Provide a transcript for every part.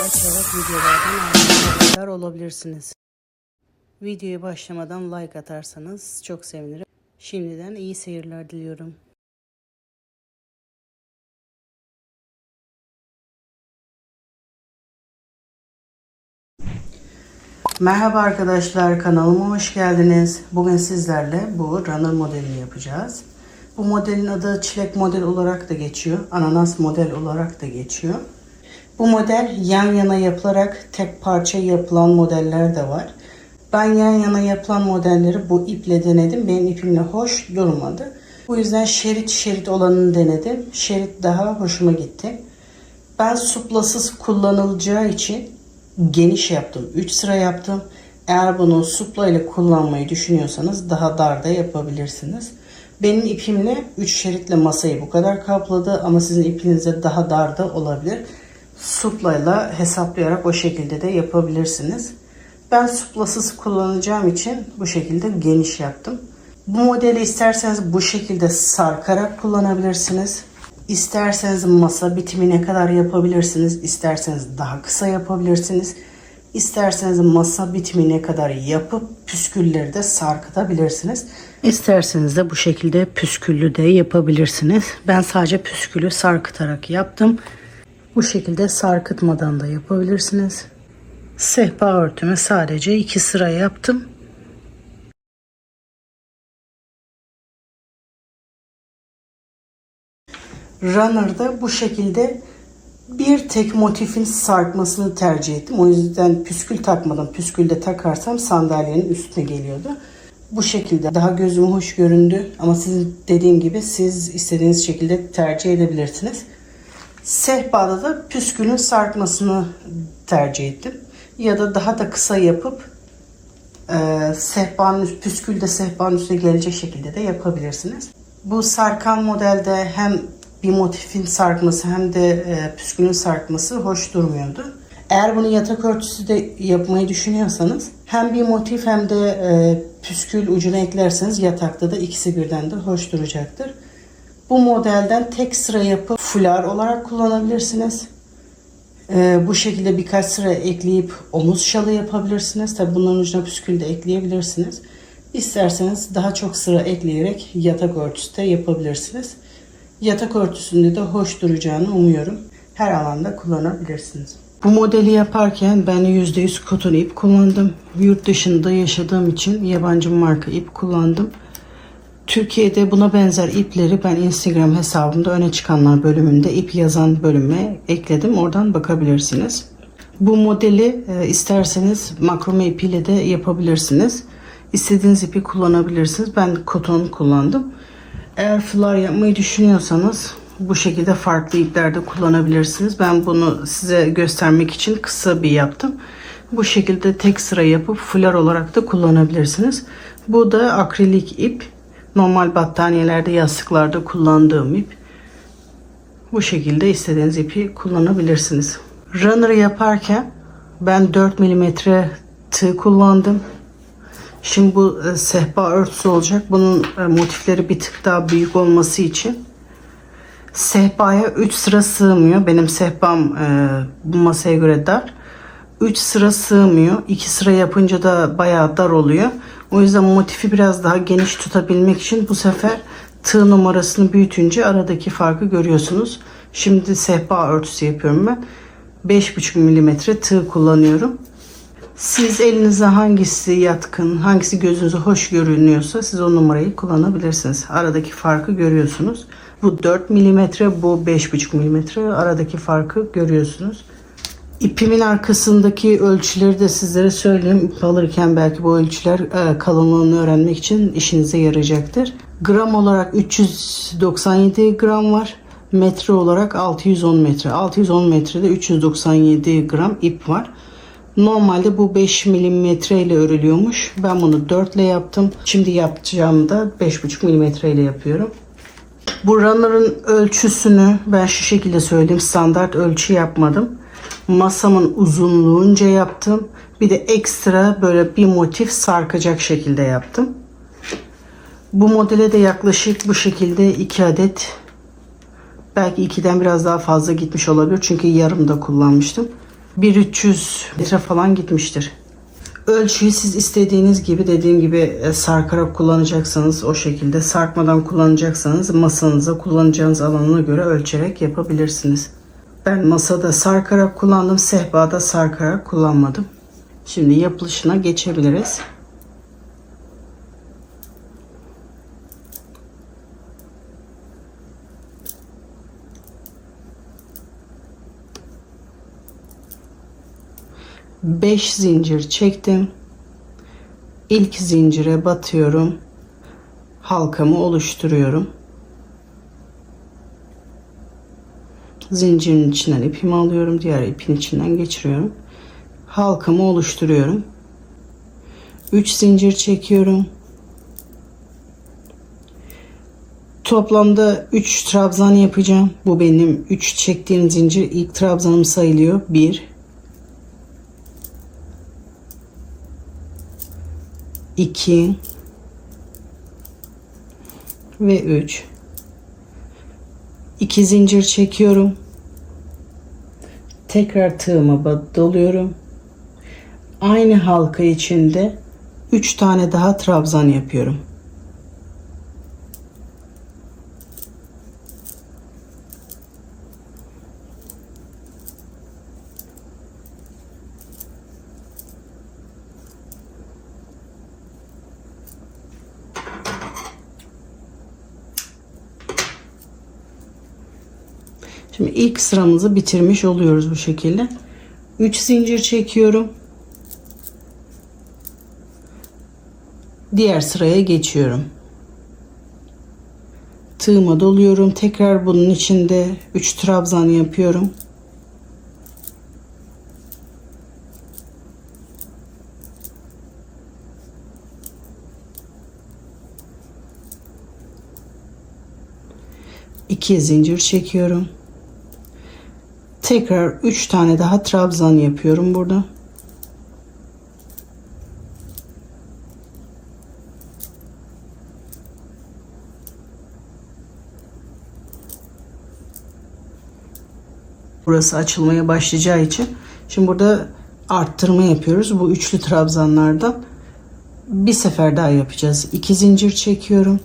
açarak videolardan haberdar olabilirsiniz. Videoya başlamadan like atarsanız çok sevinirim. Şimdiden iyi seyirler diliyorum. Merhaba arkadaşlar, kanalıma hoş geldiniz. Bugün sizlerle bu runner modelini yapacağız. Bu modelin adı çilek model olarak da geçiyor, ananas model olarak da geçiyor. Bu model yan yana yapılarak tek parça yapılan modeller de var. Ben yan yana yapılan modelleri bu iple denedim. Benim ipimle hoş durmadı. Bu yüzden şerit olanını denedim. Şerit daha hoşuma gitti. Ben suplasız kullanılacağı için geniş yaptım. 3 sıra yaptım. Eğer bunu supla ile kullanmayı düşünüyorsanız daha dar da yapabilirsiniz. Benim ipimle 3 şeritle masayı bu kadar kapladı ama sizin ipinizde daha dar da olabilir. Suplayla hesaplayarak o şekilde de yapabilirsiniz. Ben suplasız kullanacağım için bu şekilde geniş yaptım. Bu modeli isterseniz bu şekilde sarkarak kullanabilirsiniz. İsterseniz masa bitimine kadar yapabilirsiniz. İsterseniz daha kısa yapabilirsiniz. İsterseniz masa bitimine kadar yapıp püskülleri de sarkıtabilirsiniz. İsterseniz de bu şekilde püsküllü de yapabilirsiniz. Ben sadece püskülü sarkıtarak yaptım. Bu şekilde sarkıtmadan da yapabilirsiniz. Sehpa örtümü sadece 2 sıra yaptım. Runner'da bu şekilde bir tek motifin sarkmasını tercih ettim. O yüzden püskül takmadım. Püskül de takarsam sandalyenin üstüne geliyordu. Bu şekilde daha gözüme hoş göründü. Ama sizin dediğim gibi siz istediğiniz şekilde tercih edebilirsiniz. Sehpada da püskülün sarkmasını tercih ettim. Ya da daha da kısa yapıp püskül de sehpanın üstüne gelecek şekilde de yapabilirsiniz. Bu sarkan modelde hem bir motifin sarkması hem de püskülün sarkması hoş durmuyordu. Eğer bunu yatak örtüsü de yapmayı düşünüyorsanız hem bir motif hem de püskül ucuna eklerseniz yatakta da ikisi birden de hoş duracaktır. Bu modelden tek sıra yapıp fular olarak kullanabilirsiniz. Bu şekilde birkaç sıra ekleyip omuz şalı yapabilirsiniz. Tabi bunların ucuna püskül de ekleyebilirsiniz. İsterseniz daha çok sıra ekleyerek yatak örtüsü de yapabilirsiniz. Yatak örtüsünde de hoş duracağını umuyorum. Her alanda kullanabilirsiniz. Bu modeli yaparken ben %100 koton ip kullandım. Yurt dışında yaşadığım için yabancı marka ip kullandım. Türkiye'de buna benzer ipleri ben Instagram hesabımda öne çıkanlar bölümünde ip yazan bölüme ekledim. Oradan bakabilirsiniz. Bu modeli isterseniz makrome ipiyle de yapabilirsiniz. İstediğiniz ipi kullanabilirsiniz. Ben koton kullandım. Eğer fular yapmayı düşünüyorsanız bu şekilde farklı ipler de kullanabilirsiniz. Ben bunu size göstermek için kısa bir yaptım. Bu şekilde tek sıra yapıp fular olarak da kullanabilirsiniz. Bu da akrilik ip. Normal battaniyelerde, yastıklarda kullandığım ip. Bu şekilde istediğiniz ipi kullanabilirsiniz. Runner yaparken ben 4 mm tığ kullandım. Şimdi bu sehpa örtüsü olacak. Bunun motifleri bir tık daha büyük olması için sehpaya 3 sıra sığmıyor. Benim sehpam bu masaya göre dar. 3 sıra sığmıyor. 2 sıra yapınca da bayağı dar oluyor. O yüzden motifi biraz daha geniş tutabilmek için bu sefer tığ numarasını büyütünce aradaki farkı görüyorsunuz. Şimdi sehpa örtüsü yapıyorum ben. 5,5 mm tığ kullanıyorum. Siz elinize hangisi yatkın, hangisi gözünüze hoş görünüyorsa siz o numarayı kullanabilirsiniz. Aradaki farkı görüyorsunuz. Bu 4 mm, bu 5,5 mm. Aradaki farkı görüyorsunuz. İpimin arkasındaki ölçüleri de sizlere söyleyeyim. İp alırken belki bu ölçüler kalınlığını öğrenmek için işinize yarayacaktır. Gram olarak 397 gram var. Metre olarak 610 metre. 610 metrede 397 gram ip var. Normalde bu 5 milimetre ile örülüyormuş. Ben bunu 4 ile yaptım. Şimdi yapacağım da 5,5 milimetre ile yapıyorum. Bu runner'ın ölçüsünü ben şu şekilde söyleyeyim. Standart ölçü yapmadım. Masamın uzunluğunca yaptım. Bir de ekstra böyle bir motif sarkacak şekilde yaptım. Bu modele de yaklaşık bu şekilde 2 adet, belki 2'den biraz daha fazla gitmiş olabilir. Çünkü yarım da kullanmıştım. 1-300 litre falan gitmiştir. Ölçüyü siz istediğiniz gibi, dediğim gibi sarkarak kullanacaksanız o şekilde, sarkmadan kullanacaksanız masanıza kullanacağınız alanına göre ölçerek yapabilirsiniz. Ben masada sarkarak kullandım, sehpada sarkarak kullanmadım. Şimdi yapılışına geçebiliriz. Beş zincir çektim. İlk zincire batıyorum. Halkamı oluşturuyorum. Zincirin içinden ipimi alıyorum. Diğer ipin içinden geçiriyorum. Halkamı oluşturuyorum. 3 zincir çekiyorum. Toplamda 3 trabzan yapacağım. Bu benim 3 çektiğim zincir ilk trabzanım sayılıyor. 1 2 ve 3. 2 zincir çekiyorum. Tekrar tığıma doluyorum. Aynı halka içinde 3 tane daha trabzan yapıyorum. Şimdi ilk sıramızı bitirmiş oluyoruz bu şekilde. 3 zincir çekiyorum. Diğer sıraya geçiyorum. Tığıma doluyorum. Tekrar bunun içinde 3 trabzan yapıyorum. İki zincir çekiyorum. Tekrar 3 tane daha trabzan yapıyorum burada. Burası açılmaya başlayacağı için şimdi burada arttırma yapıyoruz. Bu üçlü trabzanlardan bir sefer daha yapacağız. 2 zincir çekiyorum.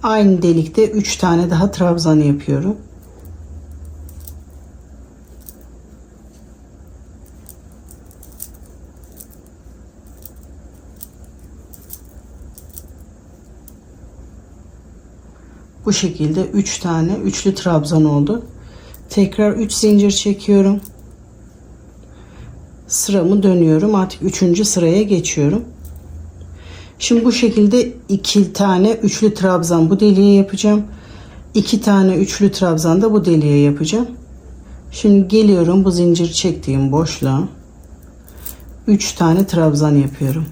Aynı delikte 3 tane daha trabzan yapıyorum. Bu şekilde 3 tane üçlü trabzan oldu. Tekrar 3 zincir çekiyorum. Sıramı dönüyorum. Artık 3. sıraya geçiyorum. Şimdi bu şekilde 2 tane üçlü trabzan bu deliğe yapacağım. 2 tane üçlü trabzan da bu deliğe yapacağım. Şimdi geliyorum bu zincir çektiğim boşluğa. 3 tane trabzan yapıyorum.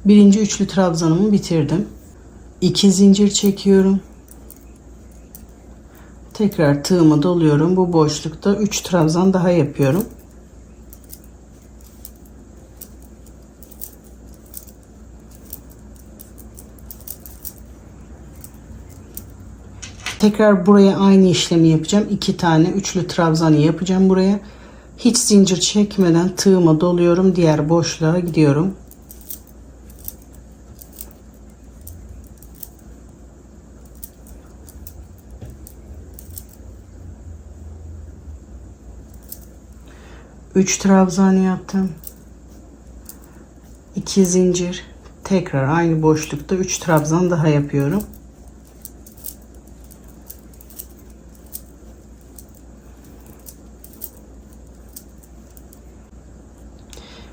Birinci üçlü trabzanımı bitirdim. 2 zincir çekiyorum. Tekrar tığımı doluyorum. Bu boşlukta 3 trabzan daha yapıyorum. Tekrar buraya aynı işlemi yapacağım. 2 tane üçlü trabzanı yapacağım buraya. Hiç zincir çekmeden tığımı doluyorum. Diğer boşluğa gidiyorum. Üç trabzan yaptım. 2 zincir. Tekrar aynı boşlukta 3 trabzan daha yapıyorum.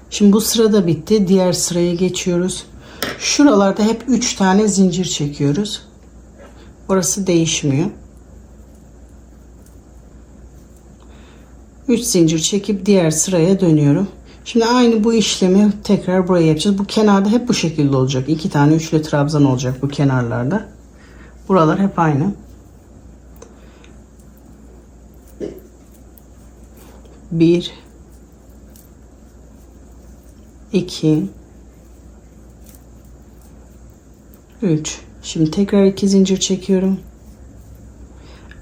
Şimdi bu sırada bitti. Diğer sıraya geçiyoruz. Şuralarda hep 3 tane zincir çekiyoruz. Orası değişmiyor. 3 zincir çekip diğer sıraya dönüyorum. Şimdi aynı bu işlemi tekrar buraya yapacağız. Bu kenarda hep bu şekilde olacak. 2 tane üçlü trabzan olacak bu kenarlarda. Buralar hep aynı. 1 2 3 Şimdi tekrar 2 zincir çekiyorum.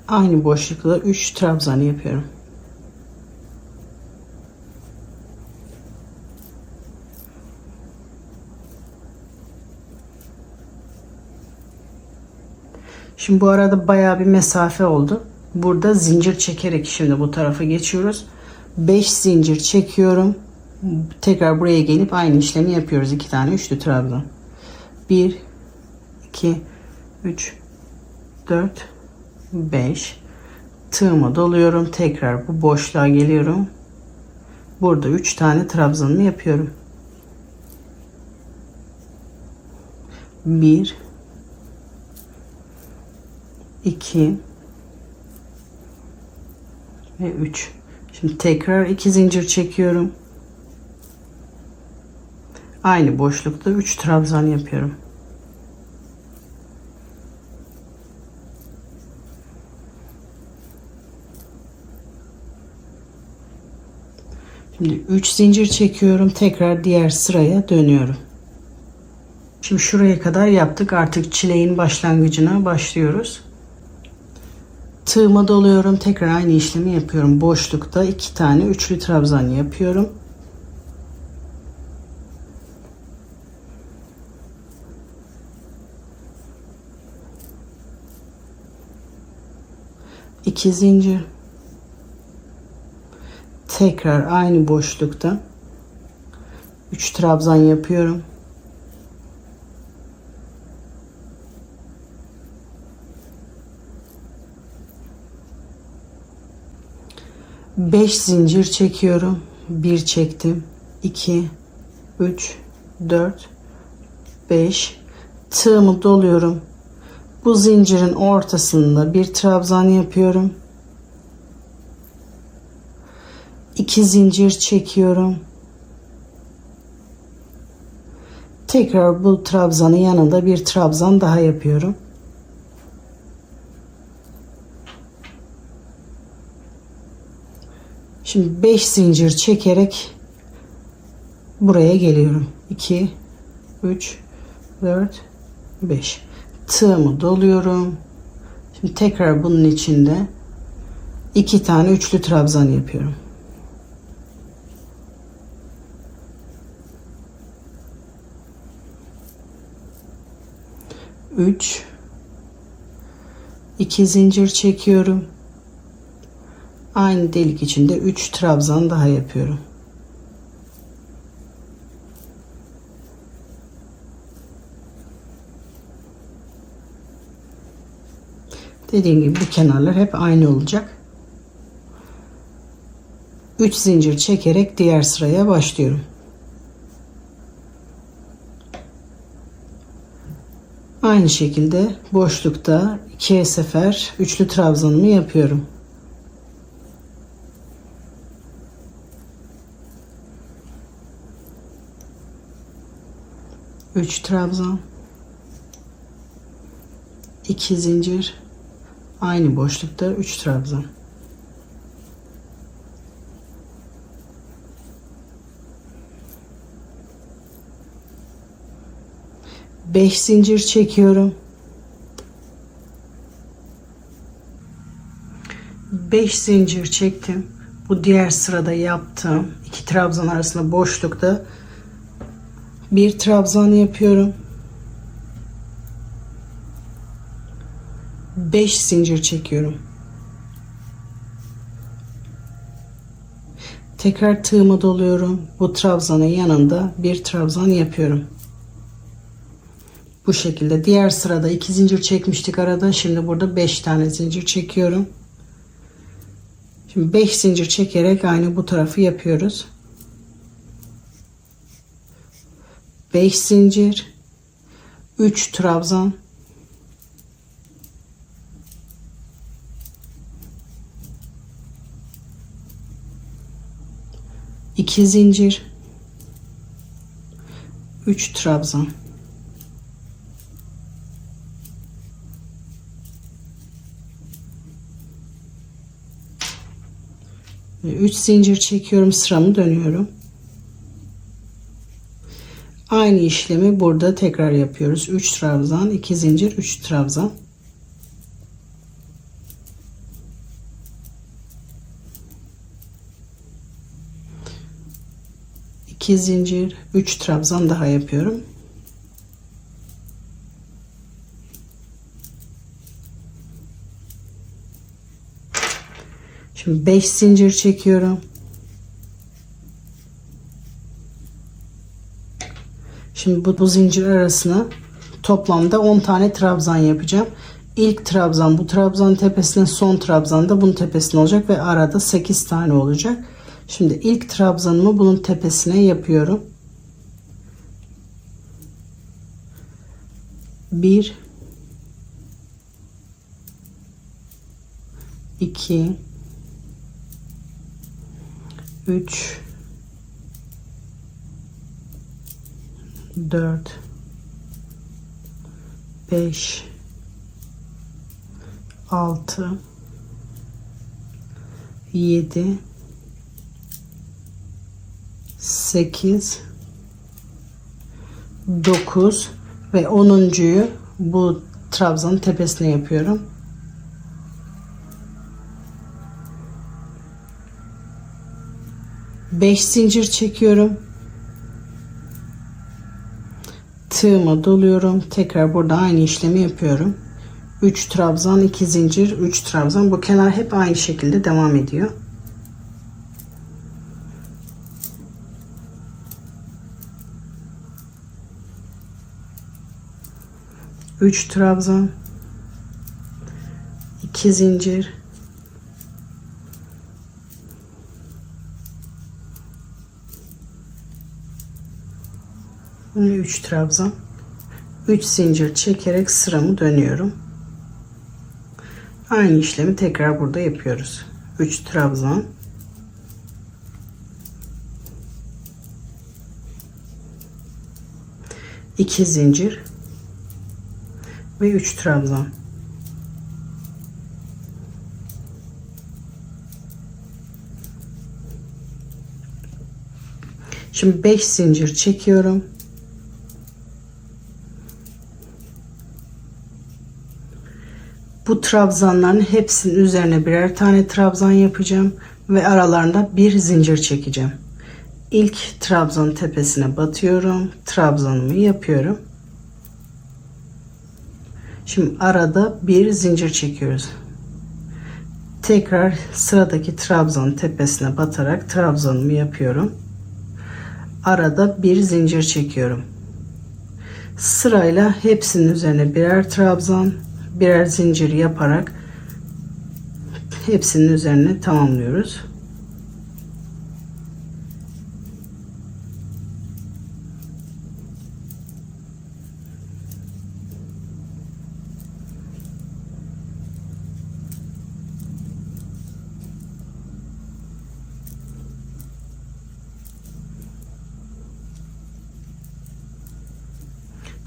Aynı boşlukla 3 trabzan yapıyorum. Şimdi bu arada bayağı bir mesafe oldu. Burada zincir çekerek şimdi bu tarafa geçiyoruz. 5 zincir çekiyorum. Tekrar buraya gelip aynı işlemi yapıyoruz. 2 tane üçlü trabzan. 1 2 3 4 5 tığımı doluyorum. Tekrar bu boşluğa geliyorum. Burada 3 tane trabzanımı yapıyorum. 1 2 ve 3. Şimdi tekrar 2 zincir çekiyorum. Aynı boşlukta 3 trabzan yapıyorum. Şimdi 3 zincir çekiyorum. Tekrar diğer sıraya dönüyorum. Şimdi şuraya kadar yaptık. Artık çileğin başlangıcına başlıyoruz. Tığıma doluyorum. Tekrar aynı işlemi yapıyorum. Boşlukta 2 tane üçlü trabzan yapıyorum. İki zincir. Tekrar aynı boşlukta 3 trabzan yapıyorum. Beş zincir çekiyorum. 1 çektim. 2 3 4 5 tığımı doluyorum. Bu zincirin ortasında bir trabzan yapıyorum. 2 zincir çekiyorum. Tekrar bu trabzanın yanında bir trabzan daha yapıyorum. Şimdi 5 zincir çekerek buraya geliyorum. 2 3 4 5 tığımı doluyorum. Şimdi tekrar bunun içinde 2 tane üçlü trabzan yapıyorum. Üç, 2 zincir çekiyorum. Aynı delik içinde 3 trabzan daha yapıyorum. Dediğim gibi bu kenarlar hep aynı olacak. 3 zincir çekerek diğer sıraya başlıyorum. Aynı şekilde boşlukta 2 sefer üçlü trabzanımı yapıyorum. Üç trabzan, 2 zincir, aynı boşlukta 3 trabzan. Beş zincir çekiyorum. 5 zincir çektim. Bu diğer sırada yaptığım 2 trabzan arasında boşlukta bir trabzan yapıyorum. 5 zincir çekiyorum. Tekrar tığımı doluyorum. Bu trabzanın yanında bir trabzan yapıyorum. Bu şekilde diğer sırada 2 zincir çekmiştik arada. Şimdi burada 5 tane zincir çekiyorum. Şimdi 5 zincir çekerek aynı bu tarafı yapıyoruz. 5 zincir, 3 trabzan, 2 zincir, 3 trabzan. 3 zincir çekiyorum, sıramı dönüyorum. Aynı işlemi burada tekrar yapıyoruz. 3 trabzan, 2 zincir, 3 trabzan. İki zincir, 3 trabzan daha yapıyorum. Şimdi 5 zincir çekiyorum. Şimdi bu zincir arasına toplamda 10 tane trabzan yapacağım. İlk trabzan bu trabzanın tepesine, son trabzan da bunun tepesine olacak ve arada 8 tane olacak. Şimdi ilk trabzanımı bunun tepesine yapıyorum. 1 2 3 4 5 6 7 8 9 ve 10'uncuyu bu trabzanın tepesine yapıyorum. Beş zincir çekiyorum. Tığıma doluyorum. Tekrar burada aynı işlemi yapıyorum. 3 trabzan, 2 zincir, 3 trabzan. Bu kenar hep aynı şekilde devam ediyor. Üç trabzan, 2 zincir, ve 3 trabzan, 3 zincir çekerek sıramı dönüyorum. Aynı işlemi tekrar burada yapıyoruz. 3 trabzan, 2 zincir ve 3 trabzan. Şimdi 5 zincir çekiyorum. Bu trabzanların hepsinin üzerine birer tane trabzan yapacağım ve aralarında bir zincir çekeceğim. İlk trabzanın tepesine batıyorum. Trabzanımı yapıyorum. Şimdi arada bir zincir çekiyoruz. Tekrar sıradaki trabzanın tepesine batarak trabzanımı yapıyorum. Arada bir zincir çekiyorum. Sırayla hepsinin üzerine birer trabzan, birer zincir yaparak hepsinin üzerine tamamlıyoruz.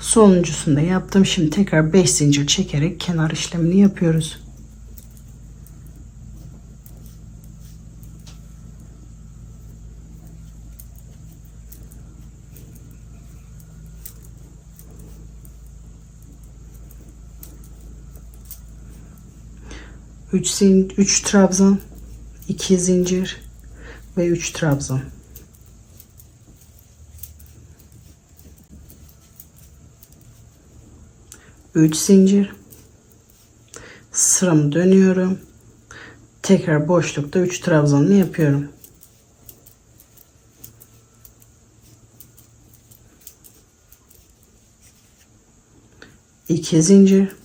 Sonuncusunu da yaptım. Şimdi tekrar 5 zincir çekerek kenar işlemini yapıyoruz. Üç trabzan, 2 zincir ve 3 trabzan. 3 zincir, sıramı dönüyorum, tekrar boşlukta 3 trabzanını yapıyorum. İki zincir,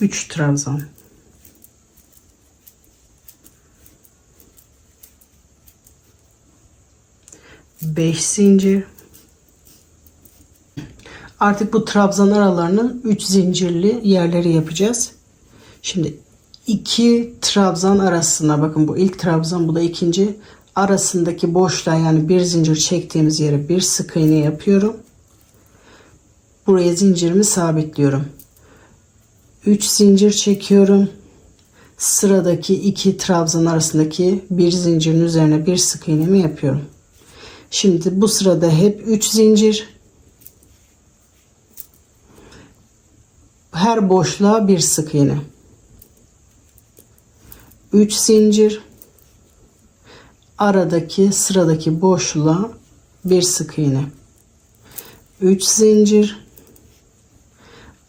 3 trabzan, 5 zincir. Artık bu trabzan aralarının 3 zincirli yerleri yapacağız. Şimdi 2 trabzan arasına, bakın bu ilk trabzan, bu da ikinci, arasındaki boşluğa, yani bir zincir çektiğimiz yere bir sık iğne yapıyorum. Buraya zincirimi sabitliyorum. 3 zincir çekiyorum. Sıradaki 2 trabzan arasındaki bir zincirin üzerine bir sık iğnemi yapıyorum. Şimdi bu sırada hep 3 zincir. Her boşluğa bir sık iğne. 3 zincir. Aradaki sıradaki boşluğa bir sık iğne. 3 zincir.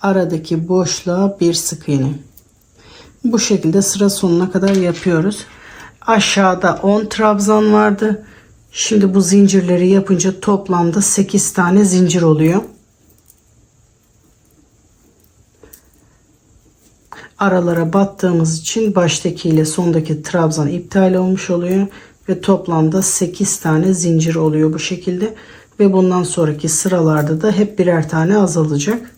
Aradaki boşluğa bir sık iğne. Bu şekilde sıra sonuna kadar yapıyoruz. Aşağıda 10 trabzan vardı. Şimdi bu zincirleri yapınca toplamda 8 tane zincir oluyor. Aralara battığımız için baştaki ile sondaki trabzan iptal olmuş oluyor ve toplamda 8 tane zincir oluyor bu şekilde ve bundan sonraki sıralarda da hep birer tane azalacak.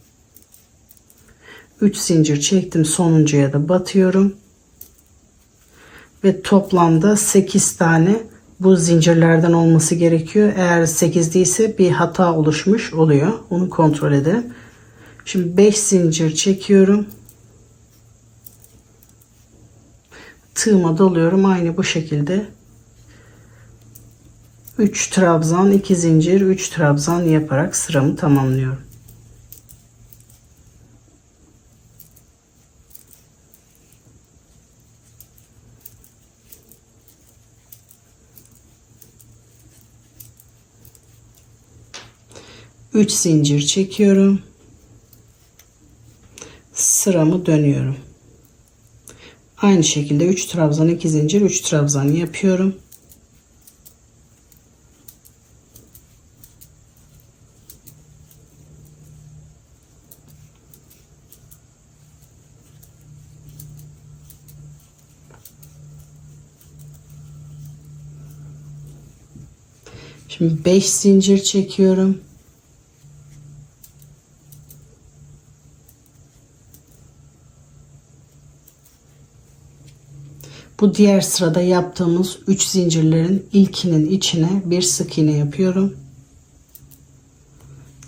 3 zincir çektim, sonuncuya da batıyorum ve toplamda 8 tane bu zincirlerden olması gerekiyor. Eğer 8 değilse bir hata oluşmuş oluyor, onu kontrol edelim. Şimdi 5 zincir çekiyorum, tığıma doluyorum aynı bu şekilde. 3 trabzan, 2 zincir, 3 trabzan yaparak sıramı tamamlıyorum. Üç zincir çekiyorum. Sıramı dönüyorum. Aynı şekilde 3 trabzan, 2 zincir, 3 trabzan yapıyorum. Şimdi 5 zincir çekiyorum. Bu diğer sırada yaptığımız 3 zincirlerin ilkinin içine bir sık iğne yapıyorum.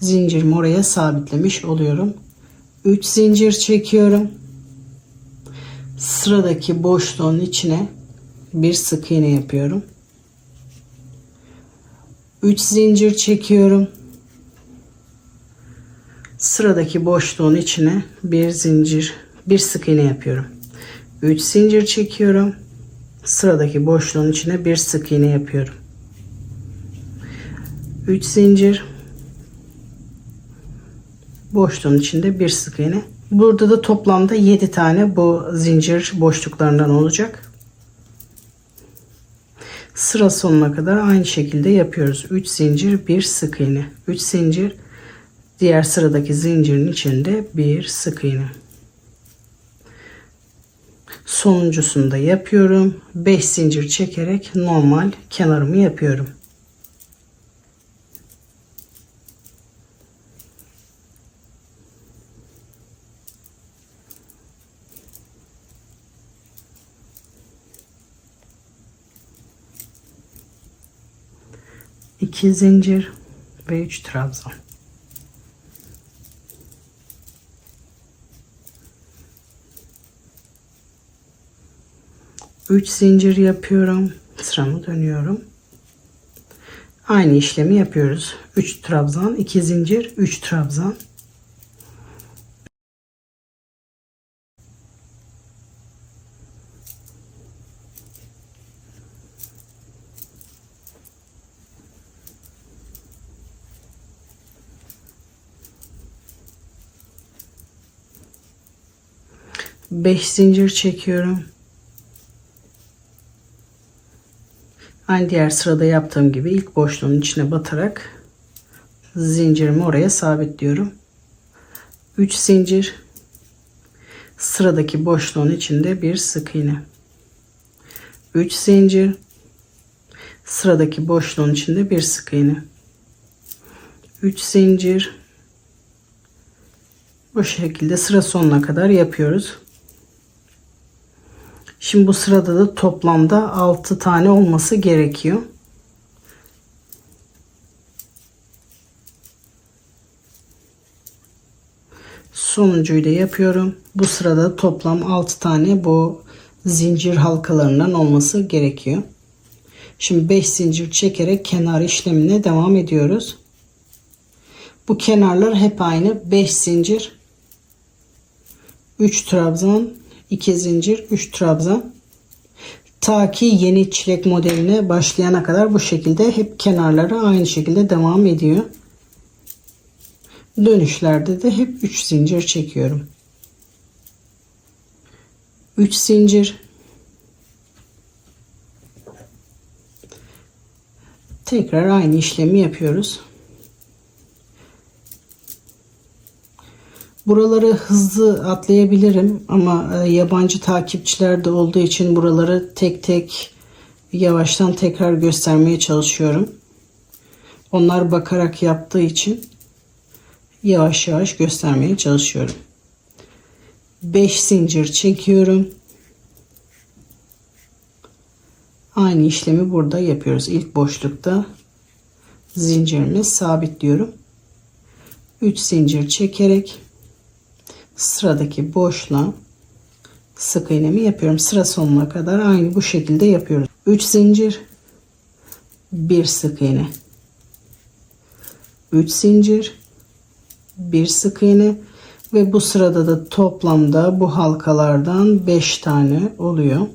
Zincirimi oraya sabitlemiş oluyorum. 3 zincir çekiyorum. Sıradaki boşluğun içine bir sık iğne yapıyorum. 3 zincir çekiyorum. Sıradaki boşluğun içine bir sık iğne yapıyorum. 3 zincir çekiyorum. Sıradaki boşluğun içine bir sık iğne yapıyorum. 3 zincir. Boşluğun içinde bir sık iğne. Burada da toplamda 7 tane bu zincir boşluklarından olacak. Sıra sonuna kadar aynı şekilde yapıyoruz. 3 zincir, bir sık iğne. 3 zincir, diğer sıradaki zincirin içinde bir sık iğne. Sonuncusunu da yapıyorum. 5 zincir çekerek normal kenarımı yapıyorum. İki zincir ve 3 trabzan. Üç zincir yapıyorum. Sıramı dönüyorum. Aynı işlemi yapıyoruz. 3 trabzan, 2 zincir, 3 trabzan. Beş zincir çekiyorum. Aynı diğer sırada yaptığım gibi ilk boşluğun içine batarak zincirimi oraya sabitliyorum. 3 zincir, sıradaki boşluğun içinde bir sık iğne. 3 zincir, sıradaki boşluğun içinde bir sık iğne. 3 zincir. Bu şekilde sıra sonuna kadar yapıyoruz. Şimdi bu sırada da toplamda 6 tane olması gerekiyor. Sonuncuyu da yapıyorum. Bu sırada toplam 6 tane bu zincir halkalarından olması gerekiyor. Şimdi 5 zincir çekerek kenar işlemine devam ediyoruz. Bu kenarlar hep aynı. 5 zincir, 3 trabzan, 2 zincir, 3 trabzan. Ta ki yeni çilek modeline başlayana kadar bu şekilde hep kenarları aynı şekilde devam ediyor. Dönüşlerde de hep 3 zincir çekiyorum. 3 zincir. Tekrar aynı işlemi yapıyoruz. Buraları hızlı atlayabilirim ama yabancı takipçiler de olduğu için buraları tek tek yavaştan tekrar göstermeye çalışıyorum. Onlar bakarak yaptığı için yavaş yavaş göstermeye çalışıyorum. 5 zincir çekiyorum. Aynı işlemi burada yapıyoruz. İlk boşlukta zincirimi sabitliyorum. 3 zincir çekerek sıradaki boşluğa sık iğnemi yapıyorum. Sıra sonuna kadar aynı bu şekilde yapıyoruz. 3 zincir, 1 sık iğne. 3 zincir, 1 sık iğne ve bu sırada da toplamda bu halkalardan 5 tane oluyor.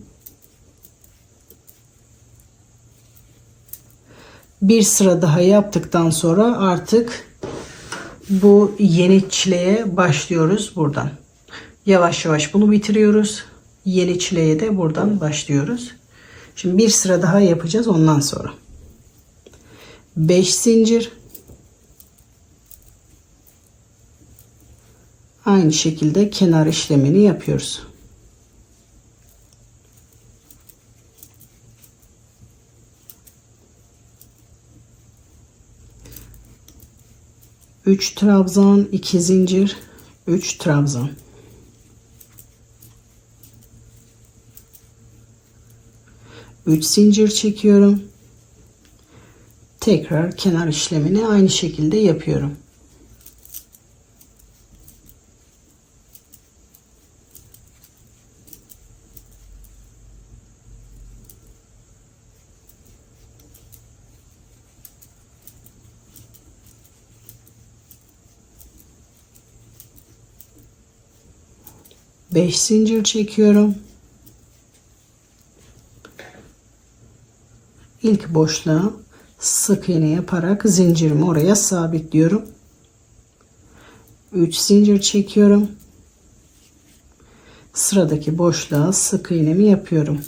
Bir sıra daha yaptıktan sonra artık bu yeni çileğe başlıyoruz buradan. Yavaş yavaş bunu bitiriyoruz. Yeni çileğe de buradan başlıyoruz. Şimdi bir sıra daha yapacağız ondan sonra. 5 zincir. Aynı şekilde kenar işlemini yapıyoruz. Üç trabzan, 2 zincir, 3 trabzan. Üç zincir çekiyorum. Tekrar kenar işlemini aynı şekilde yapıyorum. Beş zincir çekiyorum. İlk boşluğa sık iğne yaparak zincirimi oraya sabitliyorum. 3 zincir çekiyorum. Sıradaki boşluğa sık iğnemi yapıyorum.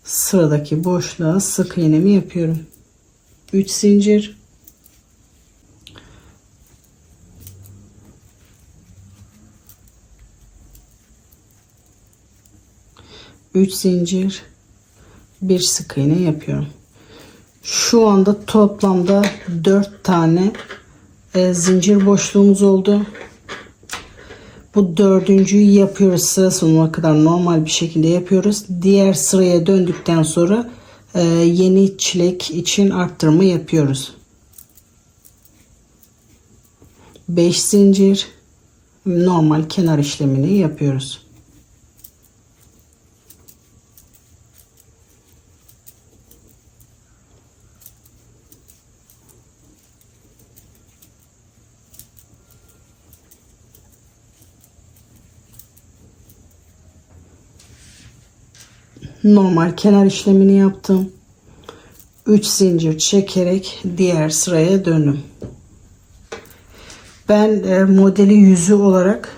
Sıradaki boşluğa sık iğnemi yapıyorum. 3 zincir. Üç zincir, bir sık iğne yapıyorum. Şu anda toplamda 4 tane zincir boşluğumuz oldu. Bu dördüncüyü yapıyoruz. Sıra sonuna kadar normal bir şekilde yapıyoruz. Diğer sıraya döndükten sonra yeni çilek için arttırma yapıyoruz. 5 zincir, normal kenar işlemini yapıyoruz. Normal kenar işlemini yaptım. 3 zincir çekerek diğer sıraya döndüm. Ben modeli yüzü olarak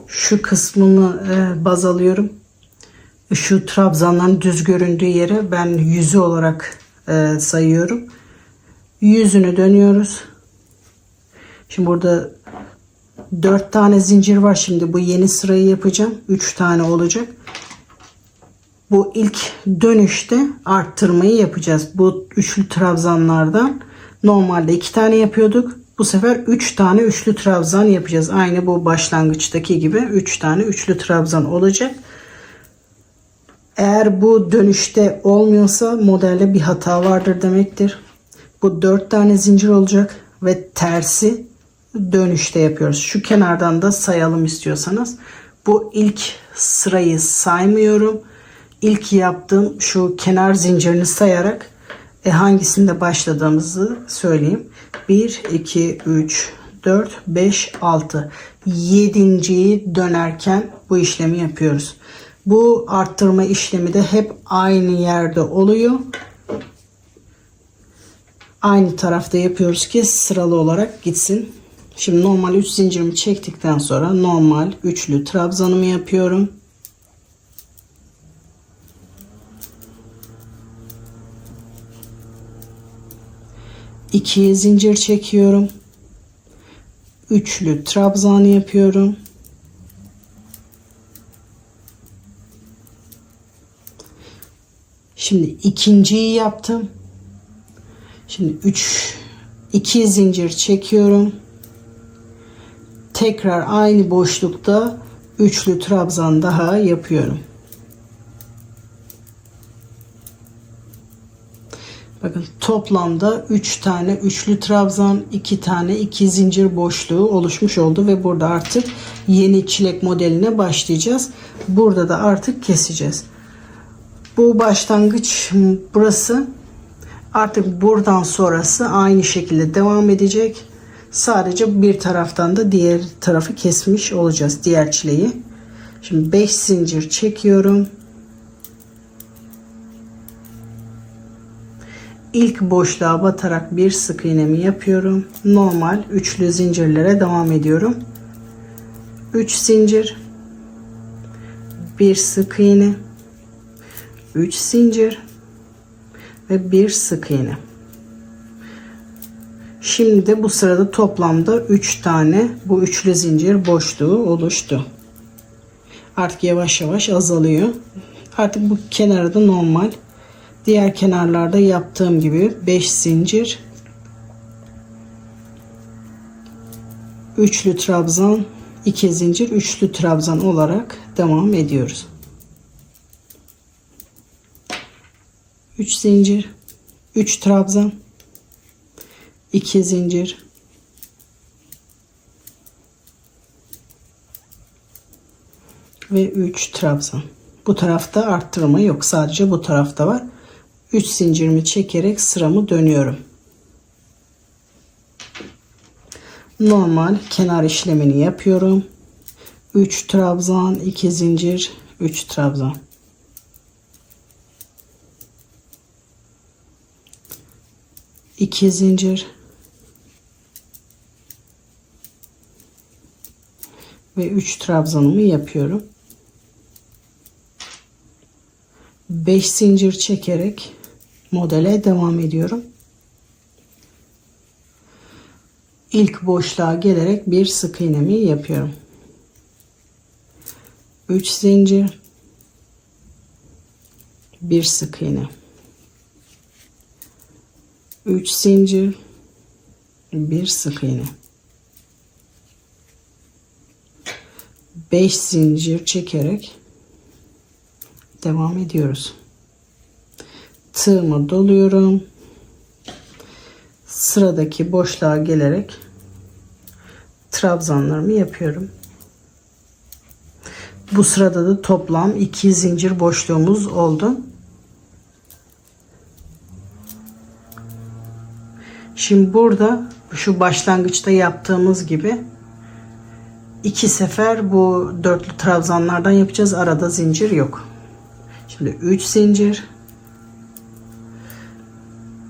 şu kısmını baz alıyorum. Şu trabzanların düz göründüğü yere ben yüzü olarak sayıyorum. Yüzünü dönüyoruz. Şimdi burada 4 tane zincir var. Şimdi bu yeni sırayı yapacağım. 3 tane olacak. Bu ilk dönüşte arttırmayı yapacağız. Bu üçlü trabzanlardan normalde 2 tane yapıyorduk. Bu sefer 3 tane üçlü trabzan yapacağız. Aynı bu başlangıçtaki gibi 3 tane üçlü trabzan olacak. Eğer bu dönüşte olmuyorsa modelde bir hata vardır demektir. Bu 4 tane zincir olacak ve tersi dönüşte yapıyoruz. Şu kenardan da sayalım istiyorsanız. Bu ilk sırayı saymıyorum. İlk yaptığım şu kenar zincirini sayarak hangisinde başladığımızı söyleyeyim. 1, 2, 3, 4, 5, 6. 7.'yi dönerken bu işlemi yapıyoruz. Bu arttırma işlemi de hep aynı yerde oluyor. Aynı tarafta yapıyoruz ki sıralı olarak gitsin. Şimdi normal 3 zincirimi çektikten sonra normal üçlü trabzanımı yapıyorum. İkiye zincir çekiyorum. Üçlü trabzan yapıyorum. Şimdi ikinciyi yaptım. Şimdi 2 zincir çekiyorum. Tekrar aynı boşlukta üçlü trabzan daha yapıyorum. Bakın toplamda 3 tane üçlü trabzan, 2 tane 2 zincir boşluğu oluşmuş oldu ve burada artık yeni çilek modeline başlayacağız. Burada da artık keseceğiz. Bu başlangıç burası. Artık buradan sonrası aynı şekilde devam edecek. Sadece bir taraftan da diğer tarafı kesmiş olacağız. Diğer çileği. Şimdi 5 zincir çekiyorum. İlk boşluğa batarak bir sık iğnemi yapıyorum. Normal üçlü zincirlere devam ediyorum. 3 zincir. Bir sık iğne. 3 zincir. Ve bir sık iğne. Şimdi de bu sırada toplamda 3 tane bu üçlü zincir boşluğu oluştu. Artık yavaş yavaş azalıyor. Artık bu kenarda normal. Diğer kenarlarda yaptığım gibi 5 zincir, üçlü trabzan, 2 zincir, üçlü trabzan olarak devam ediyoruz. 3 zincir, 3 trabzan, 2 zincir, ve 3 trabzan. Bu tarafta arttırma yok. Sadece bu tarafta var. 3 zincirimi çekerek sıramı dönüyorum. Normal kenar işlemini yapıyorum. 3 trabzan, 2 zincir, 3 trabzan. İki zincir ve 3 trabzanımı yapıyorum. 5 zincir çekerek modele devam ediyorum. İlk boşluğa gelerek bir sık iğnemi yapıyorum. 3 zincir, bir sık iğne. 3 zincir, bir sık iğne. 5 zincir çekerek devam ediyoruz. Tığımı doluyorum. Sıradaki boşluğa gelerek trabzanlarımı yapıyorum. Bu sırada da toplam 2 zincir boşluğumuz oldu. Şimdi burada şu başlangıçta yaptığımız gibi 2 sefer bu dörtlü trabzanlardan yapacağız. Arada zincir yok. Şimdi 3 zincir,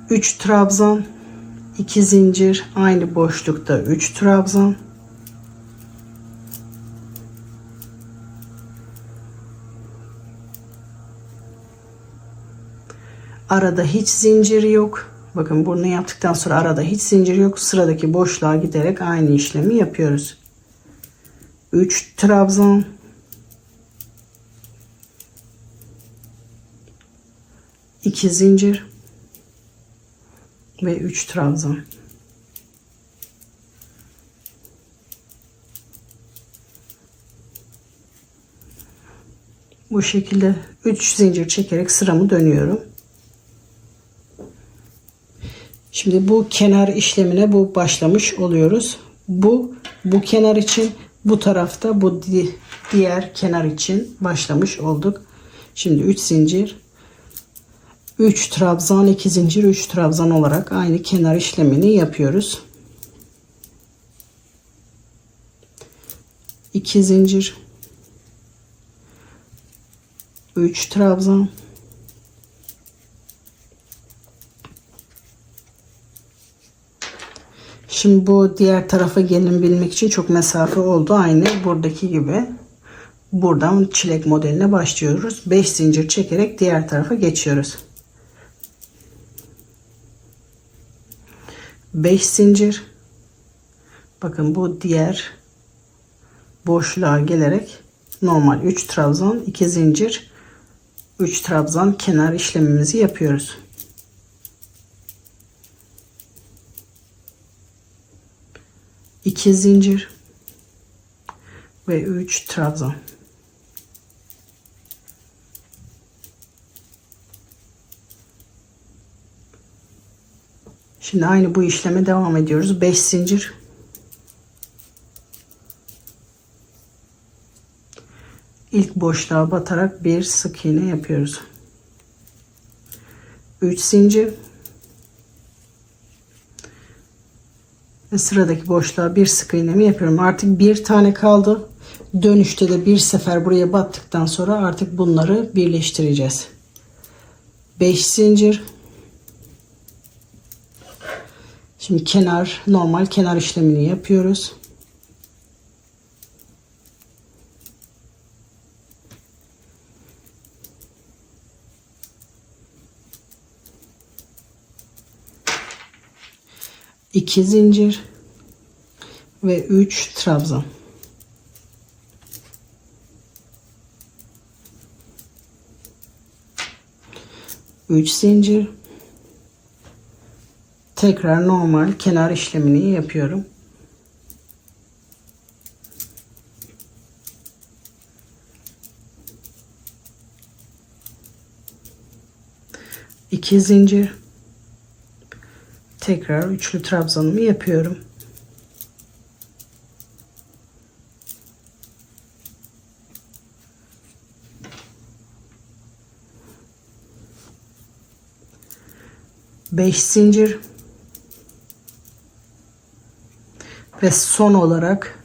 3 trabzan, 2 zincir, aynı boşlukta 3 trabzan, arada hiç zincir yok. Bakın bunu yaptıktan sonra arada hiç zincir yok. Sıradaki boşluğa giderek aynı işlemi yapıyoruz. 3 trabzan, 2 zincir ve 3 trabzan. Bu şekilde 3 zincir çekerek sıramı dönüyorum. Şimdi bu kenar işlemine bu başlamış oluyoruz. Bu kenar için, bu tarafta bu diğer kenar için başlamış olduk. Şimdi 3 zincir, 3 trabzan, 2 zincir, 3 trabzan olarak aynı kenar işlemini yapıyoruz. 2 zincir, 3 trabzan, şimdi bu diğer tarafa gelebilmek için çok mesafe oldu. Aynı buradaki gibi. Buradan çilek modeline başlıyoruz. 5 zincir çekerek diğer tarafa geçiyoruz. 5 zincir. Bakın bu diğer boşluğa gelerek normal 3 trabzan, 2 zincir, 3 trabzan kenar işlemimizi yapıyoruz. 2 zincir ve 3 trabzan. Şimdi aynı bu işleme devam ediyoruz. 5 zincir, ilk boşluğa batarak bir sık iğne yapıyoruz. 3 zincir ve sıradaki boşluğa bir sık iğnemi yapıyorum. Artık bir tane kaldı. Dönüşte de bir sefer buraya battıktan sonra artık bunları birleştireceğiz. 5 zincir. Şimdi normal kenar işlemini yapıyoruz. İki zincir ve 3 trabzan. Üç zincir. Tekrar normal kenar işlemini yapıyorum. İki zincir. Tekrar üçlü trabzanımı yapıyorum. Beş zincir. Ve son olarak